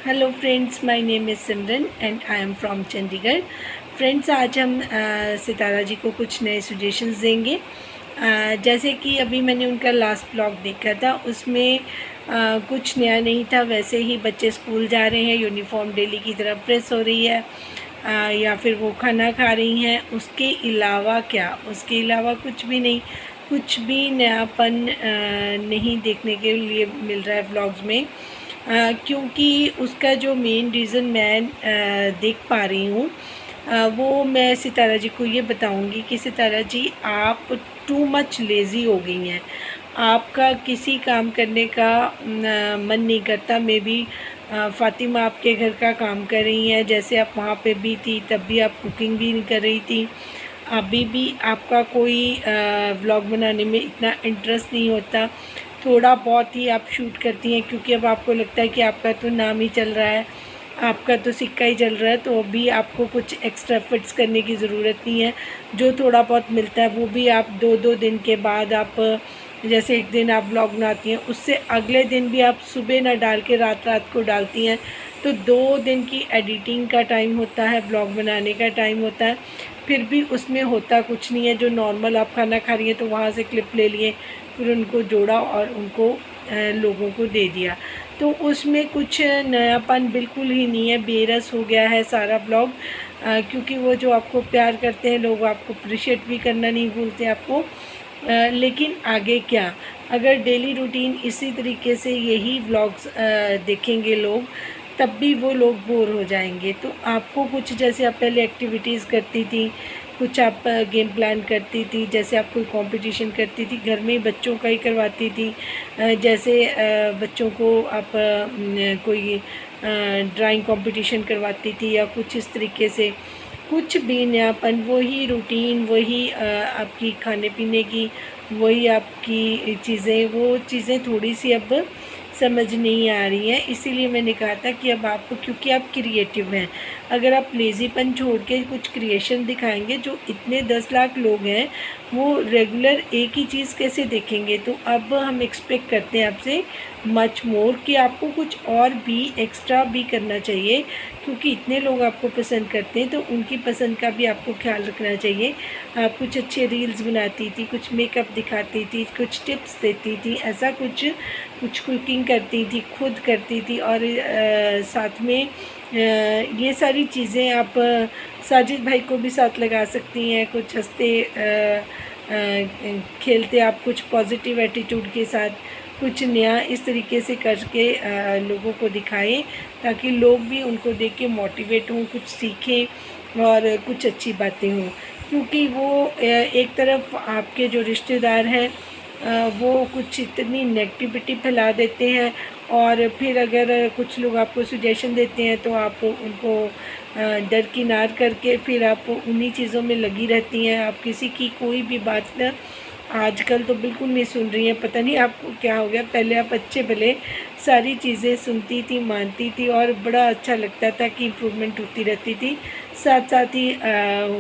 Hello friends, my name is Simran and I am from Chandigarh. Friends, आज हम सितारा जी को कुछ नए सजेशंस देंगे। जैसे कि अभी मैंने उनका लास्ट ब्लॉग देखा था, उसमें कुछ नया नहीं था। वैसे ही बच्चे स्कूल जा रहे हैं, यूनिफॉर्म डेली की तरह प्रेस हो रही है, या फिर वो खाना खा रही हैं। उसके अलावा क्या, उसके अलावा कुछ भी नहीं, कुछ भी नयापन नहीं देखने के लिए मिल रहा है व्लॉग्स में। क्योंकि उसका जो मेन रीज़न मैं देख पा रही हूँ, वो मैं सितारा जी को ये बताऊँगी कि सितारा जी, आप टू मच लेज़ी हो गई हैं। आपका किसी काम करने का मन नहीं करता। मे बी फ़ातिमा आपके घर का काम कर रही हैं, जैसे आप वहाँ पे भी थी तब भी आप कुकिंग भी नहीं कर रही थी। अभी भी आपका कोई व्लॉग बनाने में इतना इंटरेस्ट नहीं होता। थोड़ा बहुत ही आप शूट करती हैं, क्योंकि अब आपको लगता है कि आपका तो नाम ही चल रहा है, आपका तो सिक्का ही चल रहा है, तो अभी आपको कुछ एक्स्ट्रा एफर्ट्स करने की ज़रूरत नहीं है। जो थोड़ा बहुत मिलता है वो भी आप दो दो दिन के बाद आप, जैसे एक दिन आप व्लॉग बनाती हैं, उससे अगले दिन भी आप सुबह ना डाल के रात रात को डालती हैं, तो 2 दिन की एडिटिंग का टाइम होता है, व्लॉग बनाने का टाइम होता है। फिर भी उसमें होता कुछ नहीं है। जो नॉर्मल आप खाना खा रही हैं तो वहाँ से क्लिप ले लिए, फिर उनको जोड़ा और उनको लोगों को दे दिया, तो उसमें कुछ नयापन बिल्कुल ही नहीं है। बेरस हो गया है सारा व्लॉग, क्योंकि वो जो आपको प्यार करते हैं लोग, आपको अप्रिशिएट भी करना नहीं भूलते आपको। लेकिन आगे क्या, अगर डेली रूटीन इसी तरीके से यही व्लॉग्स देखेंगे लोग, तब भी वो लोग बोर हो जाएंगे। तो आपको कुछ, जैसे आप पहले एक्टिविटीज़ करती थी, कुछ आप गेम प्लान करती थी, जैसे आप कोई कंपटीशन करती थी, घर में बच्चों का ही करवाती थी। जैसे बच्चों को आप कोई ड्राइंग कंपटीशन करवाती थी, या कुछ इस तरीके से, कुछ भी नयापन, वही रूटीन, वही आपकी खाने पीने की, वही आपकी चीज़ें, वो चीज़ें थोड़ी सी अब समझ नहीं आ रही हैं। इसीलिए मैंने कहा था कि अब आपको, क्योंकि आप क्रिएटिव हैं, अगर आप लेज़ीपन छोड़ के कुछ क्रिएशन दिखाएंगे, जो इतने 10 लाख लोग हैं वो रेगुलर एक ही चीज़ कैसे देखेंगे। तो अब हम एक्सपेक्ट करते हैं आपसे मच मोर, कि आपको कुछ और भी एक्स्ट्रा भी करना चाहिए, क्योंकि इतने लोग आपको पसंद करते हैं, तो उनकी पसंद का भी आपको ख्याल रखना चाहिए। आप कुछ अच्छे रील्स बनाती थी, कुछ मेकअप दिखाती थी, कुछ टिप्स देती थी, ऐसा कुछ कुछ कुकिंग करती थी, खुद करती थी, और साथ में ये सारी चीज़ें आप साजिद भाई को भी साथ लगा सकती हैं। कुछ हंसते खेलते आप, कुछ पॉजिटिव एटीट्यूड के साथ कुछ नया इस तरीके से करके लोगों को दिखाएं, ताकि लोग भी उनको देख के मोटिवेट हों, कुछ सीखें और कुछ अच्छी बातें हों। क्योंकि वो एक तरफ आपके जो रिश्तेदार हैं, वो कुछ इतनी नेगेटिविटी फैला देते हैं, और फिर अगर कुछ लोग आपको सजेशन देते हैं तो आप उनको दरकिनार करके फिर आप उन्हीं चीज़ों में लगी रहती हैं। आप किसी की कोई भी बात ना आजकल तो बिल्कुल नहीं सुन रही हैं। पता नहीं आपको क्या हो गया। पहले आप अच्छे भले सारी चीज़ें सुनती थी, मानती थी, और बड़ा अच्छा लगता था कि इम्प्रूवमेंट होती रहती थी, साथ साथ ही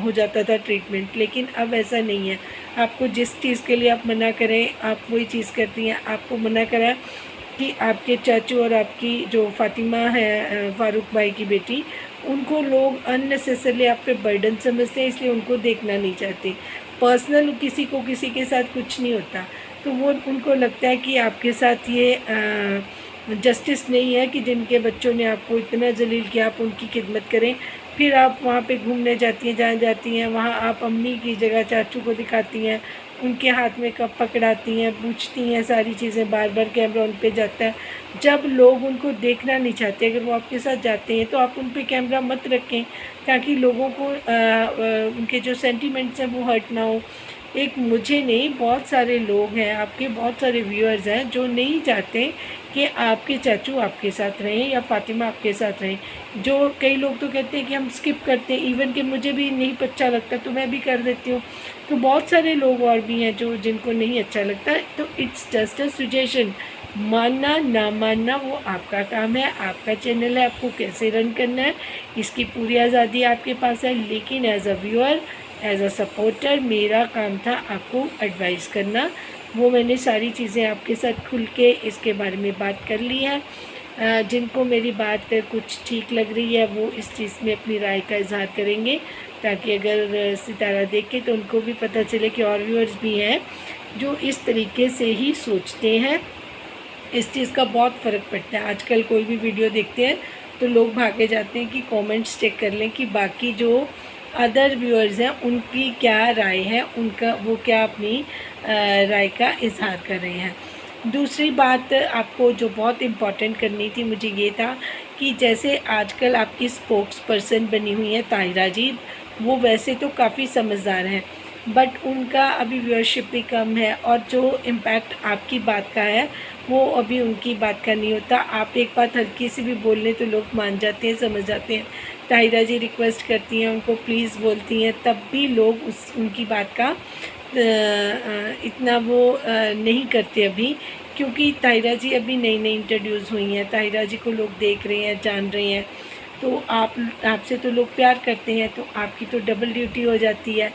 हो जाता था ट्रीटमेंट। लेकिन अब ऐसा नहीं है। आपको जिस चीज़ के लिए आप मना करें, आप वही चीज़ करती हैं। आपको मना करा कि आपके चाचू और आपकी जो फ़ातिमा है, फ़ारूक भाई की बेटी, उनको लोग अननेसेसरली आप पे बर्डन समझते हैं, इसलिए उनको देखना नहीं चाहते। पर्सनल किसी को किसी के साथ कुछ नहीं होता, तो वो उनको लगता है कि आपके साथ ये जस्टिस नहीं है कि जिनके बच्चों ने आपको इतना जलील किया, आप उनकी खिदमत करें। फिर आप वहाँ पे घूमने जाती हैं, जहाँ जाती हैं वहाँ आप अम्मी की जगह चाचू को दिखाती हैं, उनके हाथ में कप पकड़ाती हैं, पूछती हैं सारी चीज़ें, बार बार कैमरा उन पे जाता है। जब लोग उनको देखना नहीं चाहते, अगर वो आपके साथ जाते हैं, तो आप उन पे कैमरा मत रखें, ताकि लोगों को उनके जो सेंटिमेंट्स हैं वो हर्ट ना हो। एक मुझे नहीं, बहुत सारे लोग हैं, आपके बहुत सारे व्यूअर्स हैं जो नहीं चाहते कि आपके चाचू आपके साथ रहें या फ़ातिमा आपके साथ रहें। जो कई लोग तो कहते हैं कि हम स्किप करते हैं, इवन कि मुझे भी नहीं अच्छा लगता तो मैं भी कर देती हूँ। तो बहुत सारे लोग और भी हैं जो जिनको नहीं अच्छा लगता। तो इट्स जस्ट अ सजेशन, मानना ना मानना वो आपका काम है, आपका चैनल है, आपको कैसे रन करना है इसकी पूरी आज़ादी आपके पास है। लेकिन as a viewer, as a supporter, मेरा काम था आपको एडवाइस करना। वो मैंने सारी चीज़ें आपके साथ खुल के इसके बारे में बात कर ली है। जिनको मेरी बात कुछ ठीक लग रही है वो इस चीज़ में अपनी राय का इजहार करेंगे, ताकि अगर सितारा देखे तो उनको भी पता चले कि और व्यूअर्स भी हैं जो इस तरीके से ही सोचते हैं। इस चीज़ का बहुत फ़र्क पड़ता है। आजकल कोई भी वीडियो देखते हैं तो लोग भागे जाते हैं कि कमेंट्स चेक कर लें कि बाकी जो अदर व्यूअर्स हैं उनकी क्या राय है, उनका वो क्या अपनी राय का इजहार कर रहे हैं। दूसरी बात आपको जो बहुत इम्पॉर्टेंट करनी थी मुझे ये था कि जैसे आजकल आपकी स्पोक्स पर्सन बनी हुई है ताहिरा जी, वो वैसे तो काफ़ी समझदार हैं बट उनका अभी व्यूअरशिप भी कम है और जो इम्पैक्ट आपकी बात का है वो अभी उनकी बात का नहीं होता। आप एक बात हल्की सी भी बोल लें तो लोग मान जाते हैं, समझ जाते हैं। ताहिरा जी रिक्वेस्ट करती हैं, उनको प्लीज़ बोलती हैं, तब भी लोग उनकी बात का इतना वो नहीं करते अभी, क्योंकि ताहिरा जी अभी नई नई इंट्रोड्यूस हुई हैं। ताहिरा जी को लोग देख रहे हैं, जान रहे हैं, तो आपसे तो लोग प्यार करते हैं, तो आपकी तो डबल ड्यूटी हो जाती है।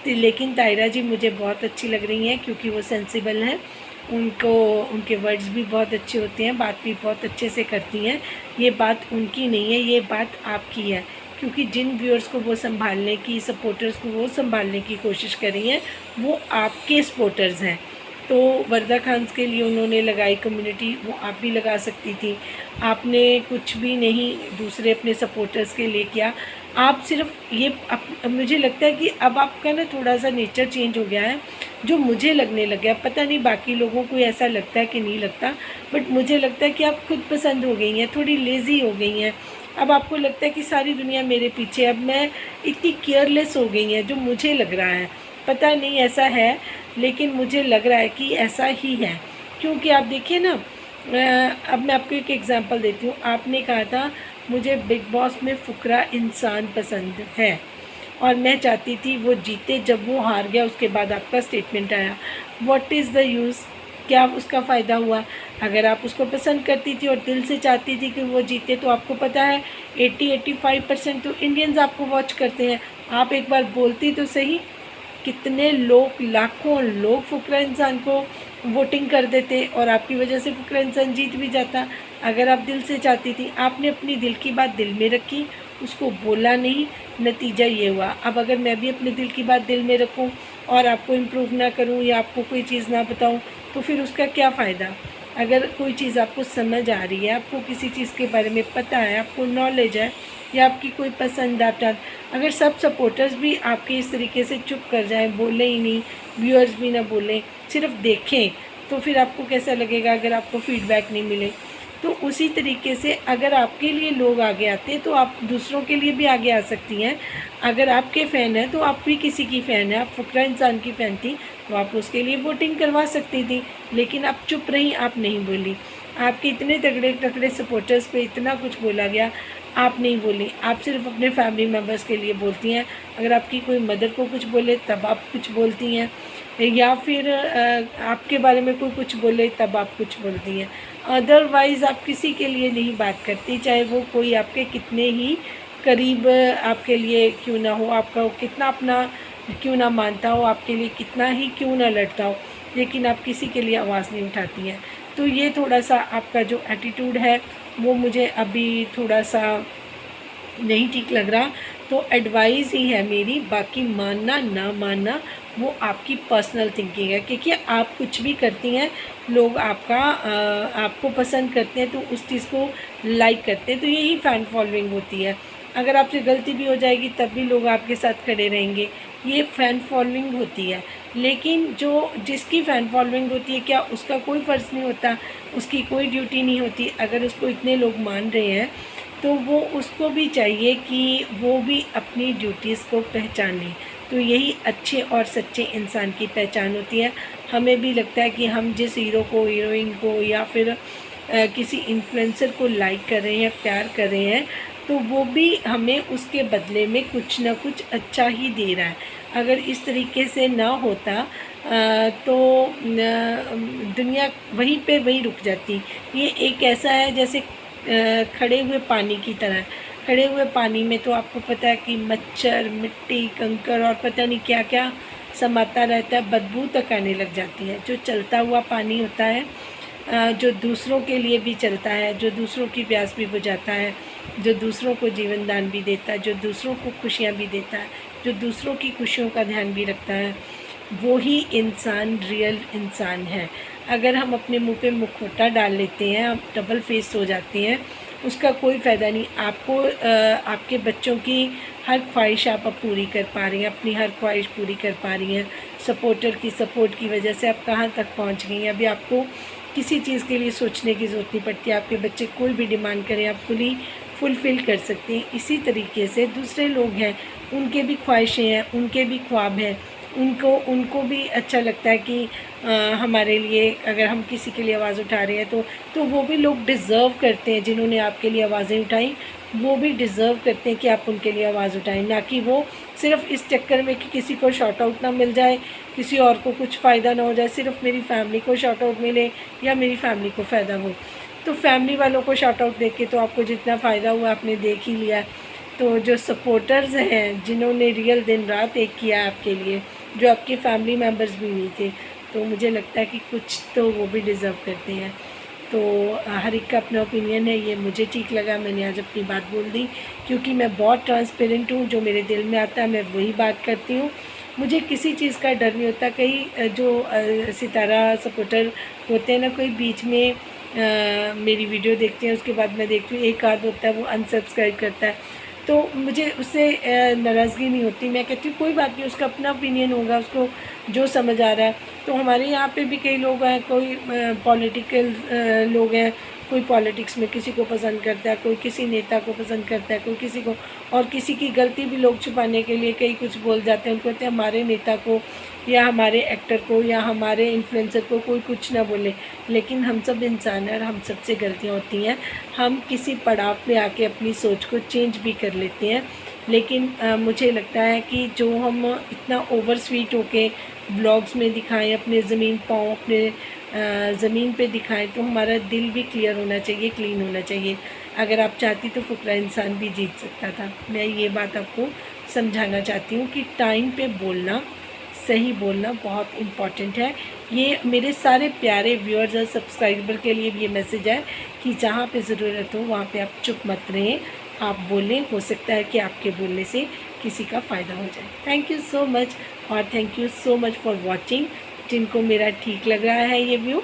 लेकिन ताहिरा जी मुझे बहुत अच्छी लग रही हैं क्योंकि वो सेंसिबल हैं, उनके वर्ड्स भी बहुत अच्छे होते हैं, बात भी बहुत अच्छे से करती हैं। ये बात उनकी नहीं है, ये बात आपकी है, क्योंकि जिन व्यूअर्स को वो संभालने की, सपोर्टर्स को वो संभालने की कोशिश कर रही हैं वो आपके सपोर्टर्स हैं। तो वर्दा खान्स के लिए उन्होंने लगाई कम्युनिटी, वो आप भी लगा सकती थी। आपने कुछ भी नहीं दूसरे अपने सपोर्टर्स के लिए किया, आप सिर्फ ये मुझे लगता है कि अब आपका ना थोड़ा सा नेचर चेंज हो गया है, जो मुझे लगने लग गया। पता नहीं बाकी लोगों को ऐसा लगता है कि नहीं लगता, बट मुझे लगता है कि आप खुद पसंद हो गई हैं, थोड़ी लेज़ी हो गई हैं। अब आपको लगता है कि सारी दुनिया मेरे पीछे, अब मैं इतनी केयरलेस हो गई हैं, जो मुझे लग रहा है। पता नहीं ऐसा है, लेकिन मुझे लग रहा है कि ऐसा ही है। क्योंकि आप देखिए ना, अब मैं आपको एक एग्ज़ाम्पल देती हूँ। आपने कहा था मुझे बिग बॉस में फुकरा इंसान पसंद है और मैं चाहती थी वो जीते। जब वो हार गया उसके बाद आपका स्टेटमेंट आया, व्हाट इज़ द यूज़, क्या उसका फ़ायदा हुआ? अगर आप उसको पसंद करती थी और दिल से चाहती थी कि वो जीते, तो आपको पता है 80-85% तो इंडियंस आपको वॉच करते हैं। आप एक बार बोलती तो सही, कितने लोग, लाखों लोग फुकरा इंसान को वोटिंग कर देते और आपकी वजह से फुकरा इंसान जीत भी जाता। अगर आप दिल से चाहती थी, आपने अपनी दिल की बात दिल में रखी, उसको बोला नहीं, नतीजा ये हुआ। अब अगर मैं भी अपने दिल की बात दिल में रखूं और आपको इम्प्रूव ना करूं या आपको कोई चीज़ ना बताऊं, तो फिर उसका क्या फ़ायदा? अगर कोई चीज़ आपको समझ आ रही है, आपको किसी चीज़ के बारे में पता है, आपको नॉलेज है, या आपकी कोई पसंद आप चाहते, अगर सब सपोर्टर्स भी आपके इस तरीके से चुप कर जाएं, बोलें ही नहीं, व्यूअर्स भी ना बोलें, सिर्फ देखें, तो फिर आपको कैसा लगेगा अगर आपको फीडबैक नहीं मिले? तो उसी तरीके से अगर आपके लिए लोग आगे आते हैं तो आप दूसरों के लिए भी आगे आ सकती हैं। अगर आपके फ़ैन हैं तो आप भी किसी की फ़ैन है, आप फुकरा इंसान की फ़ैन थी तो आप उसके लिए वोटिंग करवा सकती थी, लेकिन आप चुप रहीं, आप नहीं बोली। आपके इतने तगड़े तगड़े सपोर्टर्स पे इतना कुछ बोला गया, आप नहीं बोली, आप सिर्फ अपने फैमिली मेम्बर्स के लिए बोलती हैं। अगर आपकी कोई मदर को कुछ बोले तब आप कुछ बोलती हैं, या फिर आपके बारे में कोई कुछ बोले तब आप कुछ बोलती हैं। अदरवाइज़ आप किसी के लिए नहीं बात करती, चाहे वो कोई आपके कितने ही करीब आपके लिए क्यों ना हो, आपका वो कितना अपना क्यों ना मानता हो, आपके लिए कितना ही क्यों ना लड़ता हो, लेकिन आप किसी के लिए आवाज़ नहीं उठाती हैं। तो ये थोड़ा सा आपका जो एटीट्यूड है वो मुझे अभी थोड़ा सा नहीं ठीक लग रहा। तो एडवाइस ही है मेरी, बाकी मानना ना मानना वो आपकी पर्सनल थिंकिंग है, क्योंकि आप कुछ भी करती हैं, लोग आपको पसंद करते हैं, तो उस चीज़ को लाइक करते हैं, तो यही फ़ैन फॉलोइंग होती है। अगर आपसे गलती भी हो जाएगी तब भी लोग आपके साथ खड़े रहेंगे, ये फ़ैन फॉलोइंग होती है। लेकिन जिसकी फ़ैन फॉलोइंग होती है, क्या उसका कोई फ़र्ज़ नहीं होता, उसकी कोई ड्यूटी नहीं होती? अगर उसको इतने लोग मान रहे हैं तो वो उसको भी चाहिए कि वो भी अपनी ड्यूटीज़ को पहचाने। तो यही अच्छे और सच्चे इंसान की पहचान होती है। हमें भी लगता है कि हम जिस हीरो को, हीरोइन को या फिर किसी इन्फ्लुएंसर को लाइक कर रहे हैं, प्यार कर रहे हैं, तो वो भी हमें उसके बदले में कुछ ना कुछ अच्छा ही दे रहा है। अगर इस तरीके से ना होता तो दुनिया वहीं पे वहीं रुक जाती। ये एक ऐसा है जैसे खड़े हुए पानी की तरह। खड़े हुए पानी में तो आपको पता है कि मच्छर, मिट्टी, कंकर और पता नहीं क्या क्या समाता रहता है, बदबू तक आने लग जाती है। जो चलता हुआ पानी होता है जो दूसरों के लिए भी चलता है, जो दूसरों की प्यास भी बुझाता है, जो दूसरों को जीवन दान भी देता है, जो दूसरों को खुशियाँ भी देता है, जो दूसरों की खुशियों का ध्यान भी रखता है, वो ही इंसान रियल इंसान है। अगर हम अपने मुंह पे मुखौटा डाल लेते हैं, हम डबल फेस हो जाते हैं, उसका कोई फ़ायदा नहीं। आपको आपके बच्चों की हर ख्वाहिश आप अब पूरी कर पा रही हैं, अपनी हर ख्वाहिश पूरी कर पा रही हैं। सपोर्टर की सपोर्ट की वजह से आप कहाँ तक पहुँच गई हैं। अभी आपको किसी चीज़ के लिए सोचने की ज़रूरत नहीं पड़ती। आपके बच्चे कोई भी डिमांड करें, आप फुलफ़िल कर सकती हैं। इसी तरीके से दूसरे लोग हैं, उनके भी ख्वाहिशें हैं, उनके भी ख्वाब हैं, उनको भी अच्छा लगता है कि हमारे लिए अगर हम किसी के लिए आवाज़ उठा रहे हैं तो वो भी लोग डिज़र्व करते हैं। जिन्होंने आपके लिए आवाज़ें उठाई, वो भी डिज़र्व करते हैं कि आप उनके लिए आवाज़ उठाएं, ना कि वो सिर्फ़ इस चक्कर में कि किसी को शॉर्ट आउट ना मिल जाए, किसी और को कुछ फ़ायदा ना हो जाए, सिर्फ़ मेरी फैमिली को शॉर्ट आउट मिले या मेरी फैमिली को फ़ायदा हो। तो फैमिली वालों को शॉर्ट आउट देके तो आपको जितना फ़ायदा हुआ आपने देख ही लिया। तो जो सपोर्टर्स हैं, जिन्होंने रियल दिन रात एक किया आपके लिए, जो आपके फैमिली मेम्बर्स भी नहीं थे, तो मुझे लगता है कि कुछ तो वो भी डिज़र्व करते हैं। तो हर एक का अपना ओपिनियन है, ये मुझे ठीक लगा, मैंने आज अपनी बात बोल दी, क्योंकि मैं बहुत ट्रांसपेरेंट हूँ। जो मेरे दिल में आता है मैं वही बात करती हूँ। मुझे किसी चीज़ का डर नहीं होता। कई जो सितारा सपोर्टर होते हैं ना, कोई बीच में मेरी वीडियो देखते हैं, उसके बाद मैं देखती हूँ एक आध होता है वो अनसब्सक्राइब करता है, तो मुझे उससे नाराज़गी नहीं होती। मैं कहती हूँ कोई बात नहीं, उसका अपना ओपिनियन होगा, उसको जो समझ आ रहा है। तो हमारे यहाँ पे भी कई लोग हैं, कोई पॉलिटिकल लोग हैं, कोई पॉलिटिक्स में किसी को पसंद करता है, कोई किसी नेता को पसंद करता है, कोई किसी को, और किसी की गलती भी लोग छुपाने के लिए कई कुछ बोल जाते हैं। उनको कहते हैं हमारे नेता को या हमारे एक्टर को या हमारे इन्फ्लुएंसर को कोई कुछ ना बोले, लेकिन हम सब इंसान हैं और हम सबसे गलतियाँ होती हैं। हम किसी पड़ाव पे आके अपनी सोच को चेंज भी कर लेते हैं, लेकिन मुझे लगता है कि जो हम इतना ओवर स्वीट होके ब्लॉग्स में दिखाएं, अपने ज़मीन पाँव अपने ज़मीन पे दिखाएं, तो हमारा दिल भी क्लियर होना चाहिए, क्लीन होना चाहिए। अगर आप चाहती तो फुकरा इंसान भी जीत सकता था। मैं ये बात आपको समझाना चाहती हूँ कि टाइम पे बोलना, सही बोलना बहुत इम्पॉर्टेंट है। ये मेरे सारे प्यारे व्यूअर्स और सब्सक्राइबर के लिए भी ये मैसेज है कि जहाँ पे ज़रूरत हो वहाँ पे आप चुप मत रहें, आप बोलें। हो सकता है कि आपके बोलने से किसी का फ़ायदा हो जाए। थैंक यू सो मच, और thank you so much for watching. जिनको मेरा ठीक लग रहा है ये व्यू,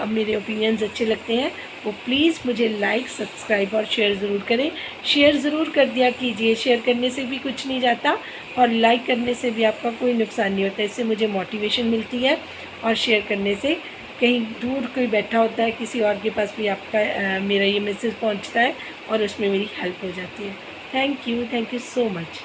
मेरे ओपिनियंस अच्छे लगते हैं, वो प्लीज़ मुझे लाइक, सब्सक्राइब और शेयर ज़रूर करें। शेयर ज़रूर कर दिया कीजिए, शेयर करने से भी कुछ नहीं जाता और लाइक करने से भी आपका कोई नुकसान नहीं होता। इससे मुझे मोटिवेशन मिलती है, और शेयर करने से कहीं दूर कोई बैठा होता है, किसी और के पास भी आपका मेरा ये मैसेज पहुंचता है और उसमें मेरी हेल्प हो जाती है। Thank you so much.